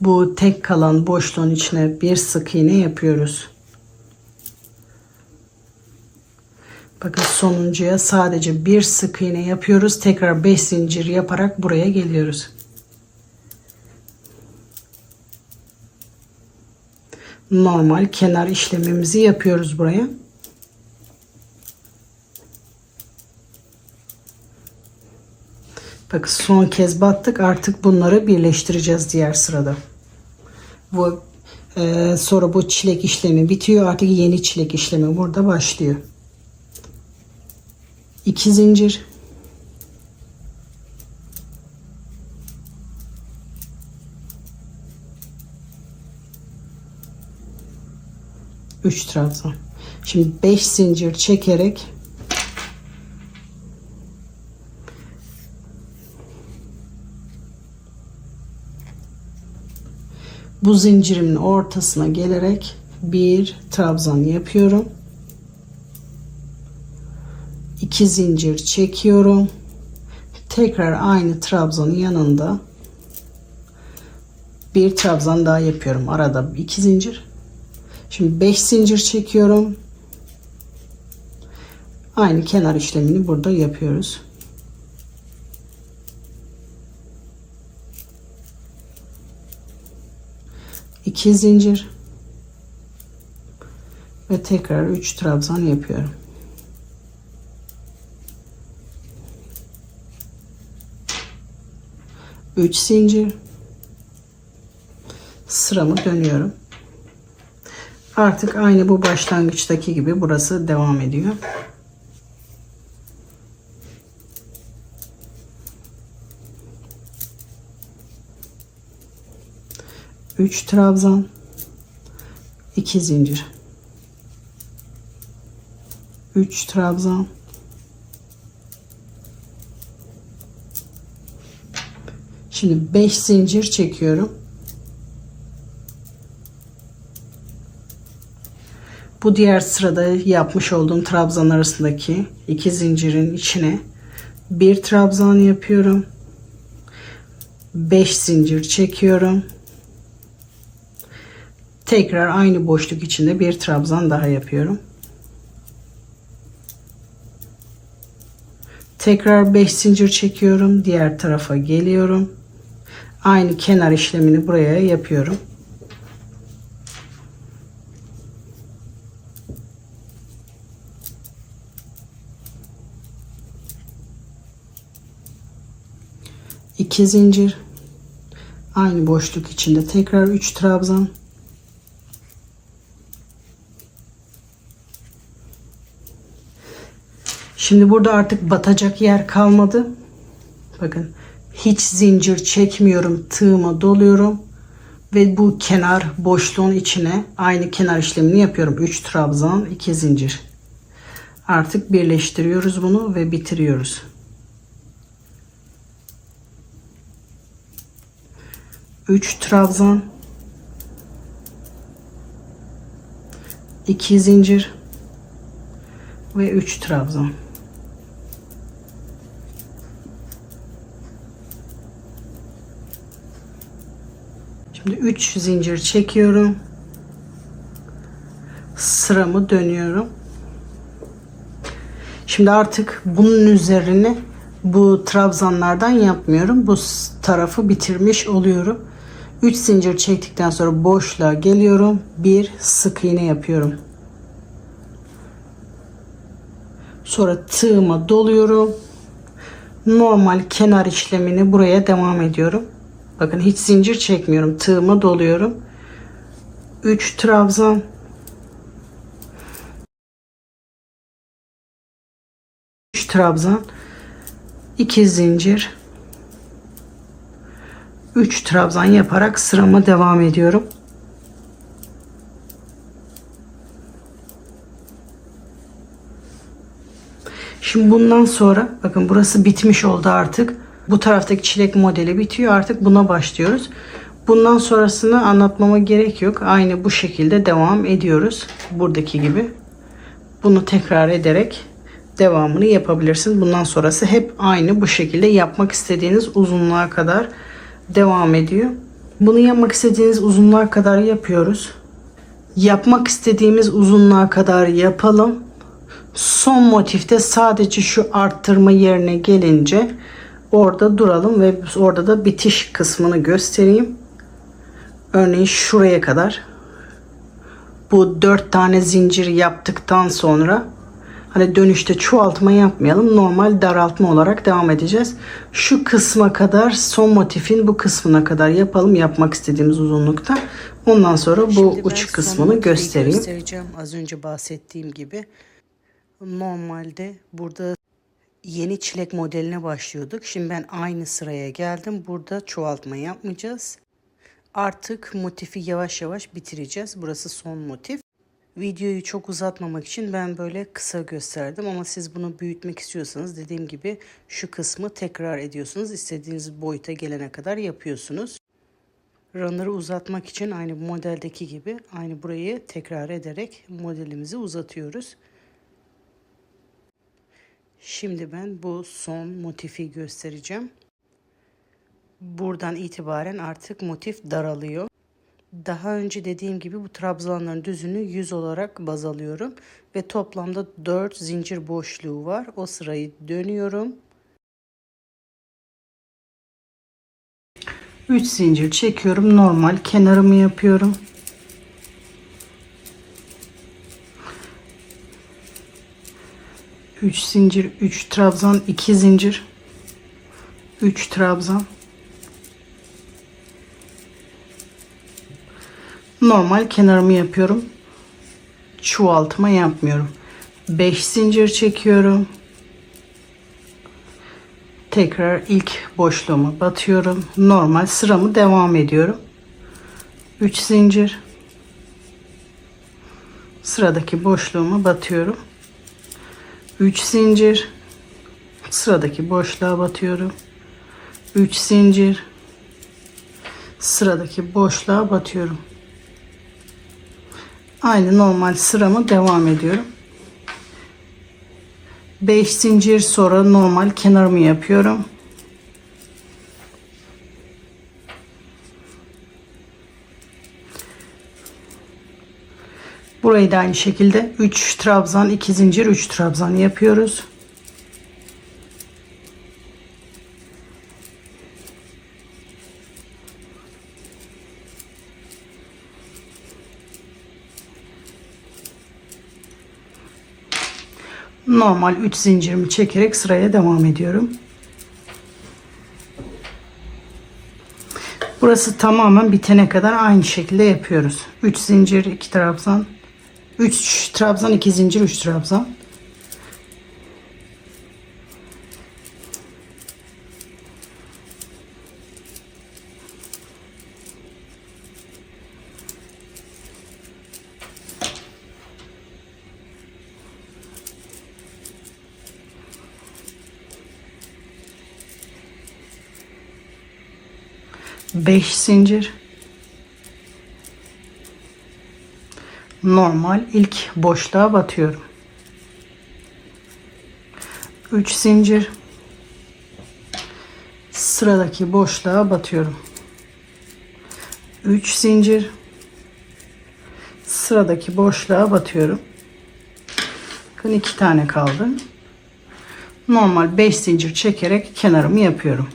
bu tek kalan boşluğun içine bir sık iğne yapıyoruz. Bakın sonuncuya sadece bir sık iğne yapıyoruz. Tekrar 5 zincir yaparak buraya geliyoruz. Normal kenar işlemimizi yapıyoruz buraya. Bakın son kez battık. Artık bunları birleştireceğiz diğer sırada. Sonra bu çilek işlemi bitiyor. Artık yeni çilek işlemi burada başlıyor. 2 zincir. Üç trabzan. Şimdi 5 zincir çekerek bu zincirimin ortasına gelerek bir trabzan yapıyorum. 2 zincir çekiyorum. Tekrar aynı trabzanın yanında bir trabzan daha yapıyorum. Arada 2 zincir. Şimdi 5 zincir çekiyorum. Aynı kenar işlemini burada yapıyoruz. İki zincir ve tekrar 3 trabzan yapıyorum. Üç zincir, sıramı dönüyorum. Artık aynı bu başlangıçtaki gibi burası devam ediyor. Üç trabzan, 2 zincir, 3 trabzan, şimdi 5 zincir çekiyorum. Bu diğer sırada yapmış olduğum trabzan arasındaki 2 zincirin içine bir trabzan yapıyorum. 5 zincir çekiyorum. Tekrar aynı boşluk içinde bir trabzan daha yapıyorum. Tekrar 5 zincir çekiyorum. Diğer tarafa geliyorum. Aynı kenar işlemini buraya yapıyorum. İki zincir. Aynı boşluk içinde tekrar 3 trabzan. Şimdi burada artık batacak yer kalmadı. Bakın hiç zincir çekmiyorum. Tığıma doluyorum. Ve bu kenar boşluğun içine aynı kenar işlemini yapıyorum. 3 trabzan 2 zincir. Artık birleştiriyoruz bunu ve bitiriyoruz. Üç trabzan 2 zincir ve 3 trabzan. Şimdi 3 zincir çekiyorum. Sıramı dönüyorum. Şimdi artık bunun üzerine bu trabzanlardan yapmıyorum. Bu tarafı bitirmiş oluyorum. 3 zincir çektikten sonra boşluğa geliyorum. Bir sık iğne yapıyorum. Sonra tığıma doluyorum. Normal kenar işlemini buraya devam ediyorum. Bakın hiç zincir çekmiyorum. Tığıma doluyorum. 3 trabzan. 3 trabzan. 2 zincir. 3 trabzan yaparak sırama devam ediyorum. Şimdi bundan sonra bakın burası bitmiş oldu artık. Bu taraftaki çilek modeli bitiyor. Artık buna başlıyoruz. Bundan sonrasını anlatmama gerek yok. Aynı bu şekilde devam ediyoruz. Buradaki gibi. Bunu tekrar ederek devamını yapabilirsiniz. Bundan sonrası hep aynı bu şekilde yapmak istediğiniz uzunluğa kadar devam ediyor. Bunu yapmak istediğiniz uzunluğa kadar yapıyoruz. Yapmak istediğimiz uzunluğa kadar yapalım. Son motifte sadece şu arttırma yerine gelince orada duralım ve orada da bitiş kısmını göstereyim. Örneğin şuraya kadar bu 4 tane zincir yaptıktan sonra hani dönüşte çoğaltma yapmayalım. Normal daraltma olarak devam edeceğiz. Şu kısma kadar son motifin bu kısmına kadar yapalım. Yapmak istediğimiz uzunlukta. Ondan sonra bu Şimdi uç kısmını göstereyim. Az önce bahsettiğim gibi normalde burada yeni çilek modeline başlıyorduk. Şimdi ben aynı sıraya geldim. Burada çoğaltma yapmayacağız. Artık motifi yavaş yavaş bitireceğiz. Burası son motif. Videoyu çok uzatmamak için ben böyle kısa gösterdim ama siz bunu büyütmek istiyorsanız dediğim gibi şu kısmı tekrar ediyorsunuz. İstediğiniz boyuta gelene kadar yapıyorsunuz. Runner'ı uzatmak için aynı bu modeldeki gibi aynı burayı tekrar ederek modelimizi uzatıyoruz. Şimdi ben bu son motifi göstereceğim. Buradan itibaren artık motif daralıyor. Daha önce dediğim gibi bu trabzanların düzünü 100 olarak baz alıyorum. Ve toplamda 4 zincir boşluğu var. O sırayı dönüyorum. 3 zincir çekiyorum. Normal kenarımı yapıyorum. Üç zincir, 3 trabzan, 2 zincir, 3 trabzan. Normal kenarımı yapıyorum. Çoğaltma yapmıyorum. 5 zincir çekiyorum. Tekrar ilk boşluğuma batıyorum. Normal sıramı devam ediyorum. 3 zincir. Sıradaki boşluğuma batıyorum. 3 zincir. Sıradaki boşluğa batıyorum. 3 zincir. Sıradaki boşluğa batıyorum. Aynı normal sıramı devam ediyorum. 5 zincir sonra normal kenarımı yapıyorum. Burayı da aynı şekilde 3 trabzan, 2 zincir, 3 trabzan yapıyoruz. Normal 3 zincirimi çekerek sıraya devam ediyorum. Burası tamamen bitene kadar aynı şekilde yapıyoruz. 3 zincir, 2 trabzan, 3 trabzan, 2 zincir, 3 trabzan. Beş zincir. Normal ilk boşluğa batıyorum. 3 zincir. Sıradaki boşluğa batıyorum. 3 zincir. Sıradaki boşluğa batıyorum. Bakın 2 tane kaldı. Normal 5 zincir çekerek kenarımı yapıyorum.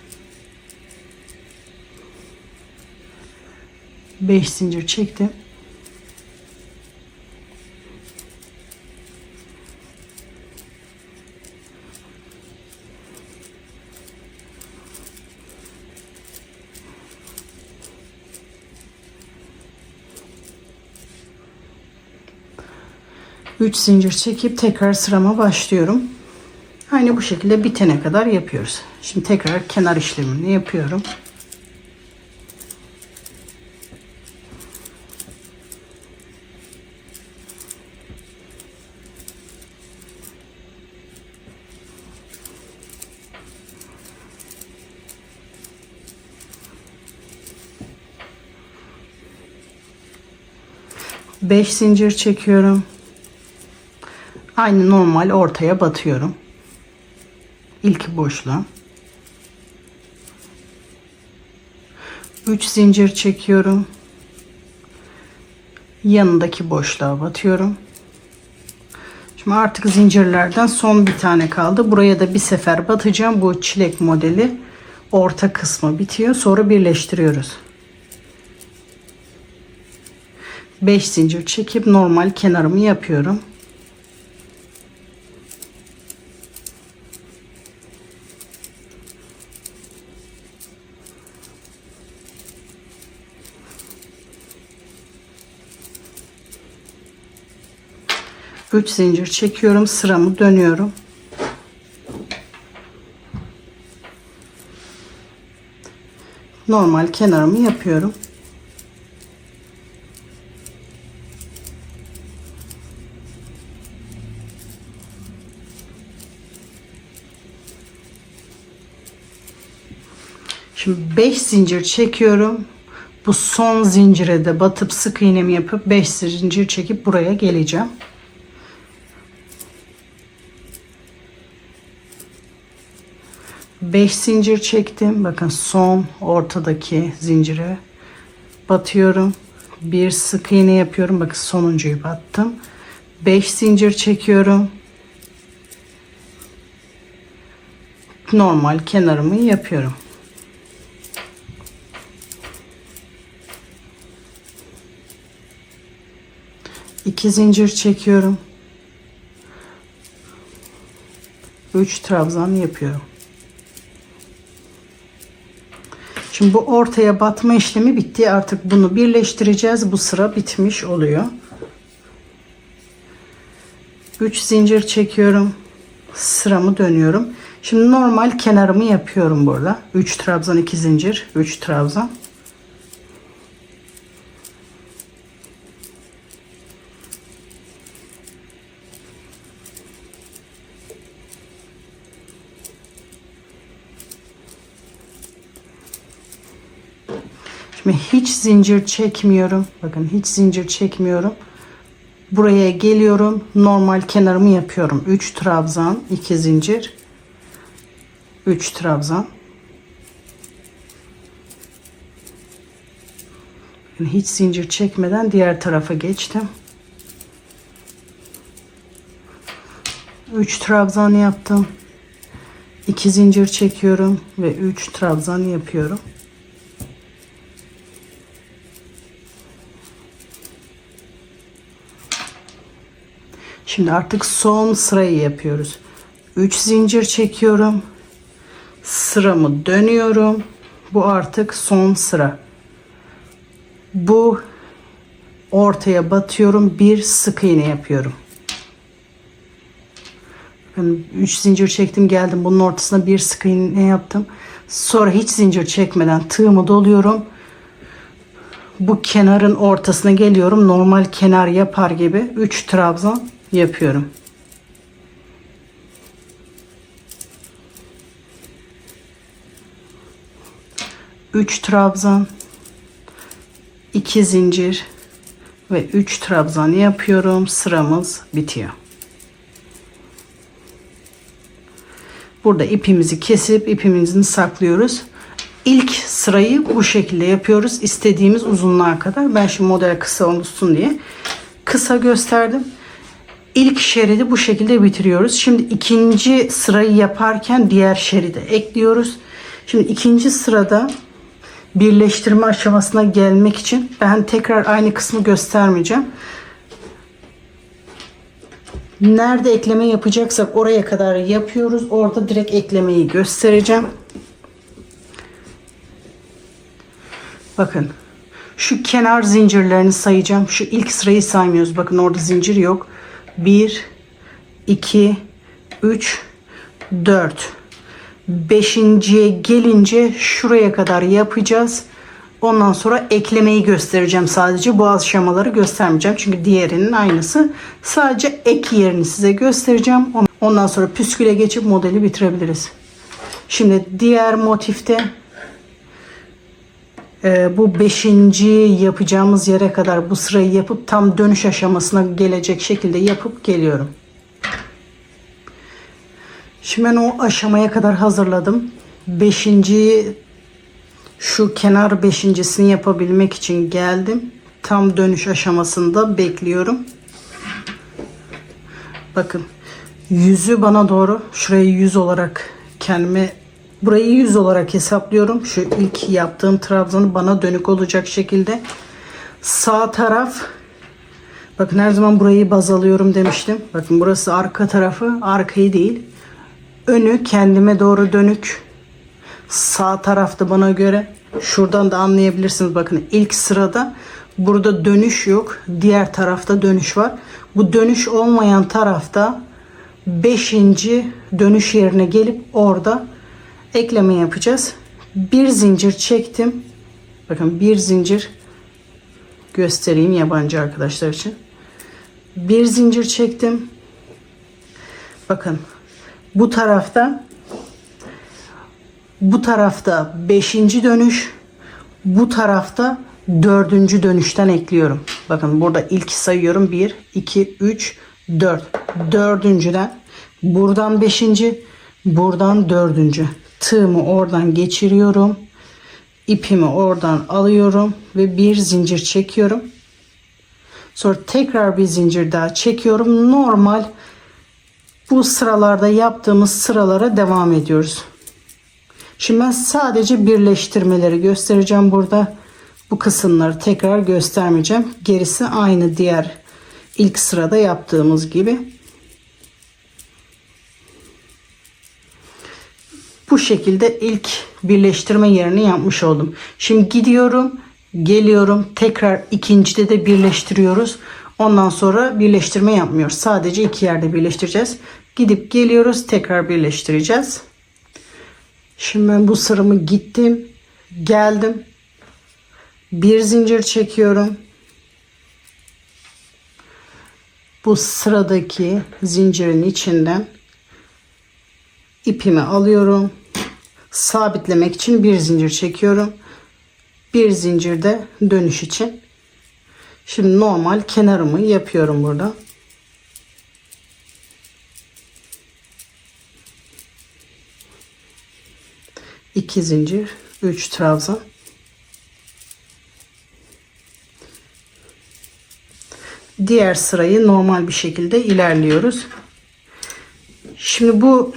5 zincir çektim. Üç zincir çekip tekrar sırama başlıyorum. Aynı bu şekilde bitene kadar yapıyoruz. Şimdi tekrar kenar işlemini yapıyorum. Beş zincir çekiyorum. Aynı normal ortaya batıyorum. İlk boşluğa. 3 zincir çekiyorum. Yanındaki boşluğa batıyorum. Şimdi artık zincirlerden son bir tane kaldı. Buraya da bir sefer batacağım. Bu çilek modeli orta kısmı bitiyor. Sonra birleştiriyoruz. 5 zincir çekip normal kenarımı yapıyorum. Üç zincir çekiyorum, sıramı dönüyorum. Normal kenarımı yapıyorum. Şimdi 5 zincir çekiyorum. Bu son zincire de batıp sık iğnemi yapıp 5 zincir çekip buraya geleceğim. Beş zincir çektim. Bakın son ortadaki zincire batıyorum. Bir sık iğne yapıyorum. Bakın sonuncuyu battım. 5 zincir çekiyorum. Normal kenarımı yapıyorum. İki zincir çekiyorum. 3 trabzan yapıyorum. Şimdi bu ortaya batma işlemi bitti. Artık bunu birleştireceğiz. Bu sıra bitmiş oluyor. 3 zincir çekiyorum. Sıramı dönüyorum. Şimdi normal kenarımı yapıyorum burada. 3 trabzan, 2 zincir, 3 trabzan. Şimdi hiç zincir çekmiyorum. Bakın hiç zincir çekmiyorum. Buraya geliyorum. Normal kenarımı yapıyorum. 3 trabzan, 2 zincir. 3 trabzan. Yani hiç zincir çekmeden diğer tarafa geçtim. 3 trabzan yaptım. 2 zincir çekiyorum ve 3 trabzan yapıyorum. Şimdi artık son sırayı yapıyoruz. 3 zincir çekiyorum. Sıramı dönüyorum. Bu artık son sıra. Bu ortaya batıyorum. Bir sık iğne yapıyorum. 3 zincir çektim, geldim. Bunun ortasına bir sık iğne yaptım. Sonra hiç zincir çekmeden tığımı doluyorum. Bu kenarın ortasına geliyorum. Normal kenar yapar gibi 3 trabzan yapıyorum. Üç trabzan, 2 zincir ve 3 trabzan yapıyorum. Sıramız bitiyor. Burada ipimizi kesip ipimizi saklıyoruz. İlk sırayı bu şekilde yapıyoruz. İstediğimiz uzunluğa kadar. Ben şimdi model kısa olsun diye kısa gösterdim. İlk şeridi bu şekilde bitiriyoruz. Şimdi ikinci sırayı yaparken diğer şeride ekliyoruz. Şimdi ikinci sırada birleştirme aşamasına gelmek için ben tekrar aynı kısmı göstermeyeceğim. Nerede ekleme yapacaksak oraya kadar yapıyoruz. Orada direkt eklemeyi göstereceğim. Bakın. Şu kenar zincirlerini sayacağım. Şu ilk sırayı saymıyoruz. Bakın orada zincir yok. 1, 2, 3, 4. 5.'ye gelince şuraya kadar yapacağız. Ondan sonra eklemeyi göstereceğim sadece. Bu aşamaları göstermeyeceğim. Çünkü diğerinin aynısı. Sadece ek yerini size göstereceğim. Ondan sonra püsküle geçip modeli bitirebiliriz. Şimdi diğer motifte bu 5. yapacağımız yere kadar bu sırayı yapıp tam dönüş aşamasına gelecek şekilde yapıp geliyorum. Şimdi ben o aşamaya kadar hazırladım. 5. şu kenar 5.'sini yapabilmek için geldim. Tam dönüş aşamasında bekliyorum. Bakın yüzü bana doğru, şurayı 100 olarak kendime, burayı 100 olarak hesaplıyorum. Şu ilk yaptığım trabzanı bana dönük olacak şekilde. Sağ taraf, bakın her zaman burayı baz alıyorum demiştim. Bakın burası arka tarafı, arkayı değil. Önü kendime doğru dönük. Sağ tarafta bana göre. Şuradan da anlayabilirsiniz. Bakın ilk sırada burada dönüş yok. Diğer tarafta dönüş var. Bu dönüş olmayan tarafta 5. dönüş yerine gelip orada ekleme yapacağız. Bir zincir çektim. Bakın bir zincir göstereyim yabancı arkadaşlar için. Bir zincir çektim. Bakın bu tarafta 5. dönüş, bu tarafta 4. dönüşten ekliyorum. Bakın burada ilk sayıyorum. 1, 2, 3, 4. 4.'den buradan 5. buradan 4. Tığımı oradan geçiriyorum. İpimi oradan alıyorum ve bir zincir çekiyorum. Sonra tekrar bir zincir daha çekiyorum. Normal bu sıralarda yaptığımız sıralara devam ediyoruz. Şimdi ben sadece birleştirmeleri göstereceğim burada. Bu kısımları tekrar göstermeyeceğim. Gerisi aynı diğer ilk sırada yaptığımız gibi. Bu şekilde ilk birleştirme yerini yapmış oldum. Şimdi gidiyorum, geliyorum. Tekrar ikincide de birleştiriyoruz. Ondan sonra birleştirme yapmıyoruz. Sadece iki yerde birleştireceğiz. Gidip geliyoruz, tekrar birleştireceğiz. Şimdi ben bu sıramı gittim, geldim. Bir zincir çekiyorum. Bu sıradaki zincirin içinden ipimi alıyorum. Sabitlemek için bir zincir çekiyorum. Bir zincir de dönüş için. Şimdi normal kenarımı yapıyorum burada. İki zincir, 3 trabzan. Diğer sırayı normal bir şekilde ilerliyoruz. Şimdi bu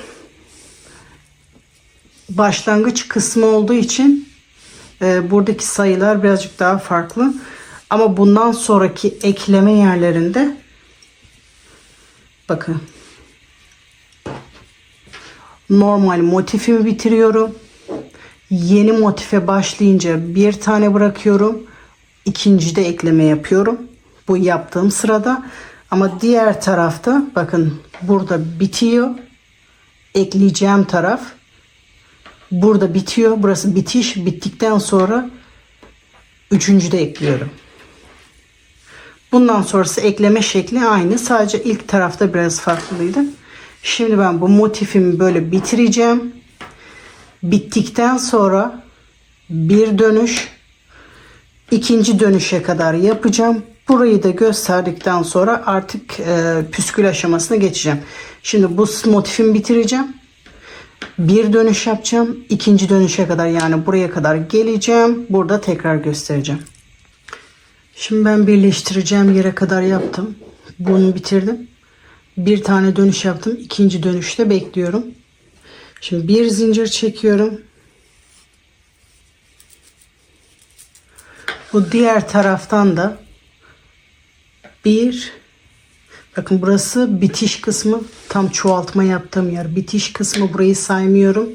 başlangıç kısmı olduğu için buradaki sayılar birazcık daha farklı. Ama bundan sonraki ekleme yerlerinde bakın normal motifimi bitiriyorum. Yeni motife başlayınca bir tane bırakıyorum. İkincide ekleme yapıyorum. Bu yaptığım sırada. Ama diğer tarafta bakın burada bitiyor. Ekleyeceğim taraf burada bitiyor. Burası bitiş. Bittikten sonra üçüncüde ekliyorum. Bundan sonrası ekleme şekli aynı. Sadece ilk tarafta biraz farklıydı. Şimdi ben bu motifimi böyle bitireceğim. Bittikten sonra bir dönüş, ikinci dönüşe kadar yapacağım. Burayı da gösterdikten sonra artık püskül aşamasına geçeceğim. Şimdi bu motifimi bitireceğim. Bir dönüş yapacağım. İkinci dönüşe kadar, yani buraya kadar geleceğim. Burada tekrar göstereceğim. Şimdi ben birleştireceğim yere kadar yaptım. Bunu bitirdim. Bir tane dönüş yaptım. İkinci dönüşte bekliyorum. Şimdi bir zincir çekiyorum. Bu diğer taraftan da bakın burası bitiş kısmı, tam çoğaltma yaptığım yer. Bitiş kısmı, burayı saymıyorum.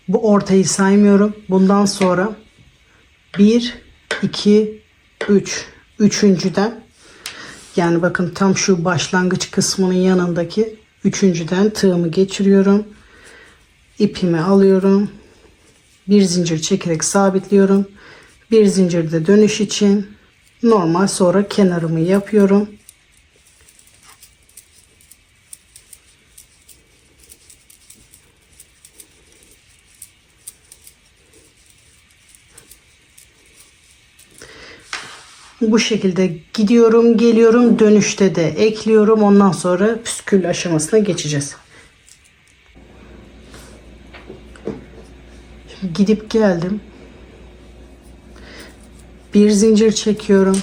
Bu ortayı saymıyorum. Bundan sonra 1, 2, 3. Üçüncüden, yani bakın tam şu başlangıç kısmının yanındaki üçüncüden tığımı geçiriyorum. İpimi alıyorum. Bir zincir çekerek sabitliyorum. Bir zincirde dönüş için normal, sonra kenarımı yapıyorum. Bu şekilde gidiyorum, geliyorum, dönüşte de ekliyorum. Ondan sonra püskül aşamasına geçeceğiz. Şimdi gidip geldim. Bir zincir çekiyorum.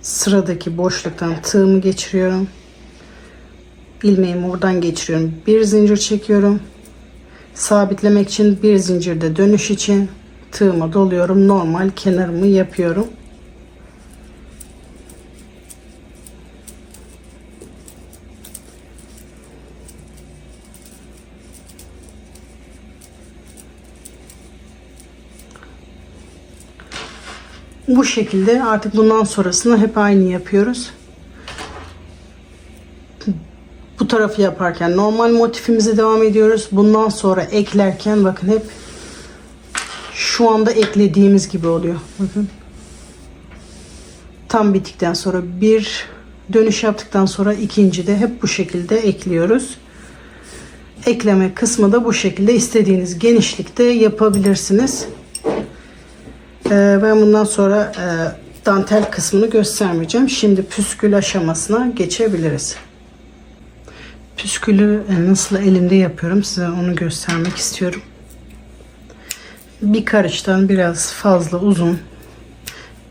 Sıradaki boşluktan tığımı geçiriyorum. İlmeğimi oradan geçiriyorum. Bir zincir çekiyorum. Sabitlemek için bir zincirde dönüş için tığımı doluyorum. Normal kenarımı yapıyorum. Bu şekilde artık bundan sonrasını hep aynı yapıyoruz. Bu tarafı yaparken normal motifimize devam ediyoruz. Bundan sonra eklerken bakın hep şu anda eklediğimiz gibi oluyor. Bakın. Tam bittikten sonra bir dönüş yaptıktan sonra ikinci de hep bu şekilde ekliyoruz. Ekleme kısmı da bu şekilde istediğiniz genişlikte yapabilirsiniz. Ben bundan sonra dantel kısmını göstermeyeceğim. Şimdi püskül aşamasına geçebiliriz. Püskülü nasıl elimde yapıyorum size onu göstermek istiyorum. Bir karıştan biraz fazla uzun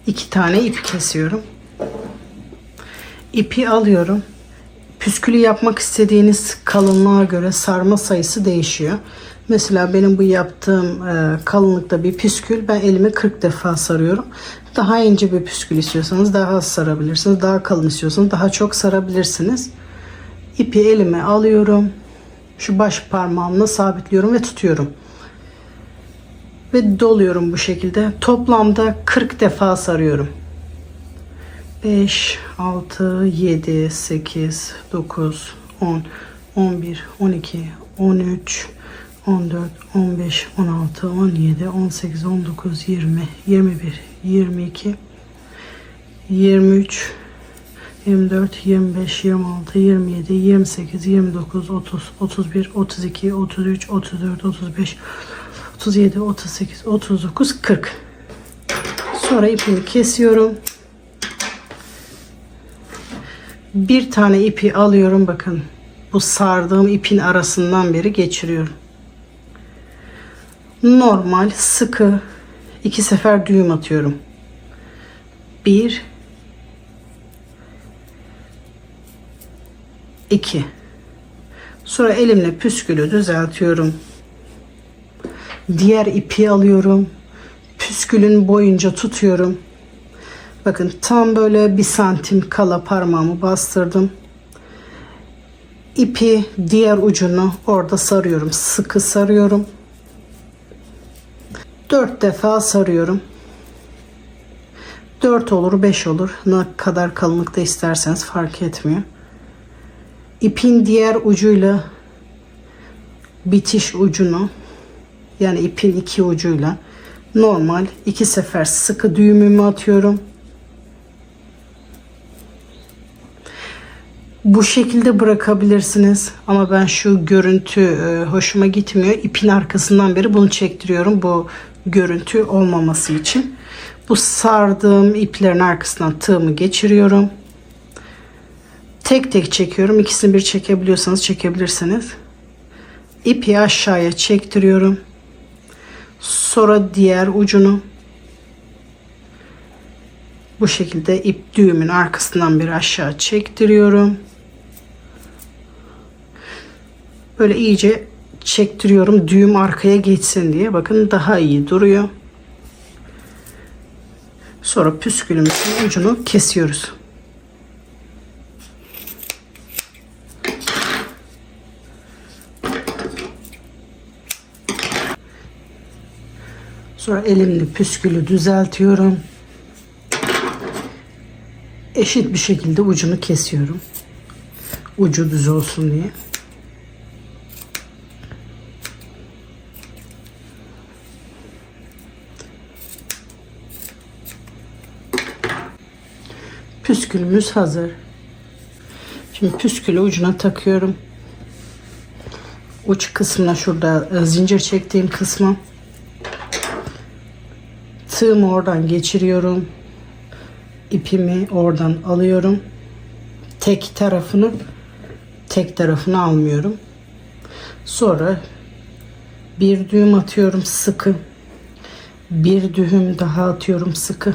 2 tane ip kesiyorum. İpi alıyorum. Püskülü yapmak istediğiniz kalınlığa göre sarma sayısı değişiyor. Mesela benim bu yaptığım kalınlıkta bir püskül, ben elimi 40 defa sarıyorum. Daha ince bir püskül istiyorsanız daha az sarabilirsiniz. Daha kalın istiyorsanız daha çok sarabilirsiniz. İpi elime alıyorum. Şu baş parmağımla sabitliyorum ve tutuyorum. Ve doluyorum bu şekilde. Toplamda 40 defa sarıyorum. 5, 6, 7, 8, 9, 10, 11, 12, 13, 14, 15, 16, 17, 18, 19, 20, 21, 22, 23, 24, 25, 26, 27, 28, 29, 30, 31, 32, 33, 34, 35, 37, 38, 39, 40. Sonra ipimi kesiyorum. Bir tane ipi alıyorum, bakın. Bu sardığım ipin arasından beri geçiriyorum. Normal sıkı 2 sefer düğüm atıyorum. 1 2. Sonra elimle püskülü düzeltiyorum. Diğer ipi alıyorum. Püskülün boyunca tutuyorum. Bakın tam böyle 1 santim kala parmağımı bastırdım. İpi diğer ucunu orada sarıyorum. Sıkı sarıyorum. 4 defa sarıyorum. 4 olur 5 olur. Ne kadar kalınlıkta isterseniz fark etmiyor. İpin diğer ucuyla bitiş ucunu, yani ipin 2 ucuyla normal 2 sefer sıkı düğümümü atıyorum. Bu şekilde bırakabilirsiniz ama ben şu görüntü hoşuma gitmiyor. İpin arkasından beri bunu çektiriyorum, bu görüntü olmaması için. Bu sardığım iplerin arkasından tığımı geçiriyorum. Tek tek çekiyorum. İkisini bir çekebiliyorsanız çekebilirsiniz. İpi aşağıya çektiriyorum. Sonra diğer ucunu bu şekilde ip düğümün arkasından bir aşağı çektiriyorum. Böyle iyice çektiriyorum, düğüm arkaya geçsin diye. Bakın daha iyi duruyor. Sonra püskülümüzün ucunu kesiyoruz. Sonra elimle püskülü düzeltiyorum. Eşit bir şekilde ucunu kesiyorum. Ucu düz olsun diye. Püskülümüz hazır. Şimdi püskülü ucuna takıyorum. Uç kısmına, şurada zincir çektiğim kısma tığımı oradan geçiriyorum. İpimi oradan alıyorum. Tek tarafını almıyorum. Sonra bir düğüm atıyorum sıkı. Bir düğüm daha atıyorum sıkı.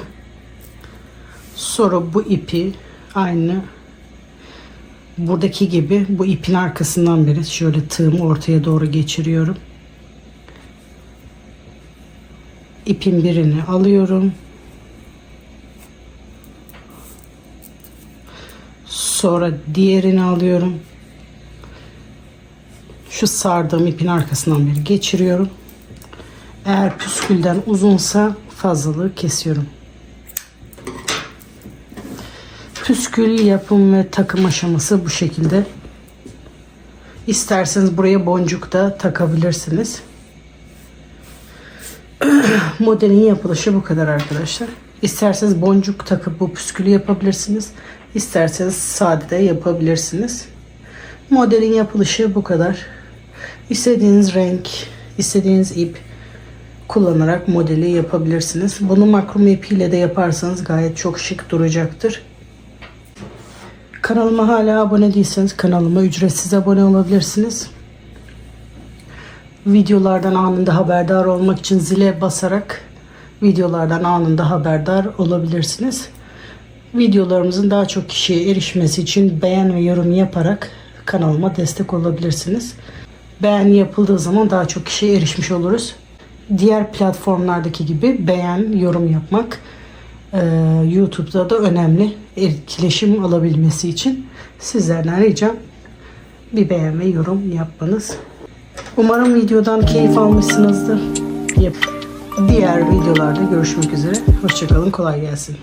Sonra bu ipi aynı buradaki gibi bu ipin arkasından beri şöyle tığımı ortaya doğru geçiriyorum. İpin birini alıyorum. Sonra diğerini alıyorum. Şu sardığım ipin arkasından beri geçiriyorum. Eğer püskülden uzunsa fazlalığı kesiyorum. Püskül yapım ve takım aşaması bu şekilde. İsterseniz buraya boncuk da takabilirsiniz. Modelin yapılışı bu kadar arkadaşlar. İsterseniz boncuk takıp bu püskülü yapabilirsiniz. İsterseniz sade de yapabilirsiniz. Modelin yapılışı bu kadar. İstediğiniz renk, istediğiniz ip kullanarak modeli yapabilirsiniz. Bunu makrome ipiyle de yaparsanız gayet çok şık duracaktır. Kanalıma hala abone değilseniz kanalıma ücretsiz abone olabilirsiniz. Videolardan anında haberdar olmak için zile basarak videolardan anında haberdar olabilirsiniz. Videolarımızın daha çok kişiye erişmesi için beğen ve yorum yaparak kanalıma destek olabilirsiniz. Beğen yapıldığı zaman daha çok kişiye erişmiş oluruz. Diğer platformlardaki gibi beğen, yorum yapmak YouTube'da da önemli. Etkileşim alabilmesi için sizlerden ricam bir beğen ve yorum yapmanız. Umarım videodan keyif almışsınızdır. Diğer videolarda görüşmek üzere. Hoşçakalın, kolay gelsin.